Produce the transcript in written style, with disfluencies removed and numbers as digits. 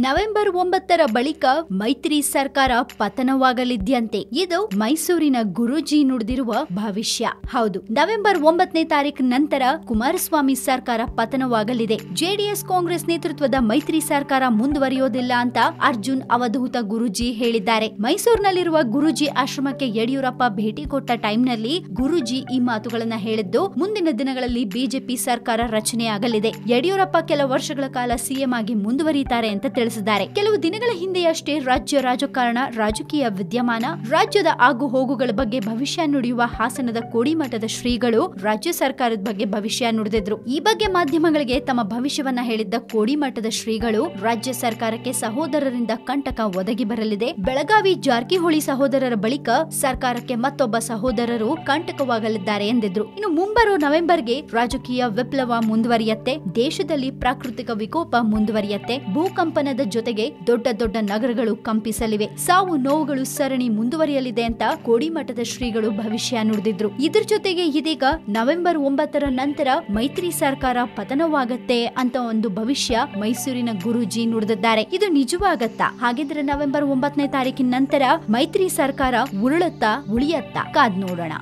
November 9ರ ಬಳಿಕ ಮೈತ್ರಿ ಸರ್ಕಾರ ಪತನವಾಗಲಿದ್ಯಂತೆ. ಇದು ಮೈಸೂರಿನ ಗುರೂಜಿ ನುಡಿದಿರುವ ಭವಿಷ್ಯ. ಹೌದು, ನವೆಂಬರ್ 9ನೇ ತಾರೀಕು ನಂತರ ಕುಮಾರಸ್ವಾಮಿ ಸರ್ಕಾರ ಪತನವಾಗಲಿದೆ. ಜೆಡಿಎಸ್ ಕಾಂಗ್ರೆಸ್ ನೇತೃತ್ವದ ಮೈತ್ರಿ ಸರ್ಕಾರ ಮುಂದುವರಿಯೋದಿಲ್ಲ ಅಂತ ಅರ್ಜುನ್ ಅವಧೂತ ಗುರೂಜಿ ಹೇಳಿದ್ದಾರೆ. ಮೈಸೂರಿನಲ್ಲಿರುವ ಗುರೂಜಿ ಆಶ್ರಮಕ್ಕೆ ಯಡಿಯೂರಪ್ಪ ಭೇಟಿ ಕೊಟ್ಟ ಟೈಮ್ನಲ್ಲಿ ಗುರೂಜಿ ಈ ಮಾತುಗಳನ್ನ ಹೇಳಿದ್ದು, ಮುಂದಿನ ದಿನಗಳಲ್ಲಿ ಬಿಜೆಪಿ ಸರ್ಕಾರ ರಚನೆಯಾಗಲಿದೆ. ಯಡಿಯೂರಪ್ಪ ಕೆಲ ವರ್ಷಗಳ ಕಾಲ ಸಿಎಂ ಆಗಿ ಮುಂದುವರಿಯುತ್ತಾರೆ ಅಂತ ತಿಳಿಸಿದ್ದಾರೆ. ಕೆಲವು ದಿನಗಳ ಹಿಂದೆಯಷ್ಟೇ ರಾಜ್ಯ ರಾಜಕಾರಣ, ರಾಜಕೀಯ ವಿದ್ಯಮಾನ, ರಾಜ್ಯದ ಆಗು ಹೋಗುಗಳ ಬಗ್ಗೆ ಭವಿಷ್ಯ ನುಡಿಯುವ ಹಾಸನದ ಕೋಡಿಮಠದ ಶ್ರೀಗಳು ರಾಜ್ಯ ಸರ್ಕಾರದ ಬಗ್ಗೆ ಭವಿಷ್ಯ ನುಡಿದಿದ್ರು. ಈ ಬಗ್ಗೆ ಮಾಧ್ಯಮಗಳಿಗೆ ತಮ್ಮ ಭವಿಷ್ಯವನ್ನ ಹೇಳಿದ್ದ ಕೋಡಿಮಠದ ಶ್ರೀಗಳು ರಾಜ್ಯ ಸರ್ಕಾರಕ್ಕೆ ಸಹೋದರರಿಂದ ಕಂಟಕ ಒದಗಿ ಬರಲಿದೆ. ಬೆಳಗಾವಿ ಜಾರಕಿಹೊಳಿ ಸಹೋದರರ ಬಳಿಕ ಸರ್ಕಾರಕ್ಕೆ ಮತ್ತೊಬ್ಬ ಸಹೋದರರು ಕಂಟಕವಾಗಲಿದ್ದಾರೆ ಎಂದಿದ್ರು. ಇನ್ನು ಮುಂಬರುವ ನವೆಂಬರ್ಗೆ ರಾಜಕೀಯ ವಿಪ್ಲವ ಮುಂದುವರಿಯತ್ತೆ, ದೇಶದಲ್ಲಿ ಪ್ರಾಕೃತಿಕ ವಿಕೋಪ ಮುಂದುವರಿಯತ್ತೆ, ಭೂಕಂಪನದ ಜೊತೆಗೆ ದೊಡ್ಡ ದೊಡ್ಡ ನಗರಗಳು ಕಂಪಿಸಲಿವೆ, ಸಾವು ನೋವುಗಳು ಸರಣಿ ಮುಂದುವರಿಯಲಿದೆ ಅಂತ ಕೋಡಿಮಠದ ಶ್ರೀಗಳು ಭವಿಷ್ಯ ನುಡಿದಿದ್ರು. ಇದ್ರ ಜೊತೆಗೆ ಇದೀಗ ನವೆಂಬರ್ 9ರ ನಂತರ ಮೈತ್ರಿ ಸರ್ಕಾರ ಪತನವಾಗತ್ತೆ ಅಂತ ಒಂದು ಭವಿಷ್ಯ ಮೈಸೂರಿನ ಗುರೂಜಿ ನುಡಿದಿದ್ದಾರೆ. ಇದು ನಿಜವಾಗತ್ತಾ? ಹಾಗಿದ್ರೆ ನವೆಂಬರ್ 9ನೇ ತಾರೀಕಿನ ನಂತರ ಮೈತ್ರಿ ಸರ್ಕಾರ ಉರುಳತ್ತಾ, ಉಳಿಯತ್ತಾ? ಕಾದ್ ನೋಡೋಣ.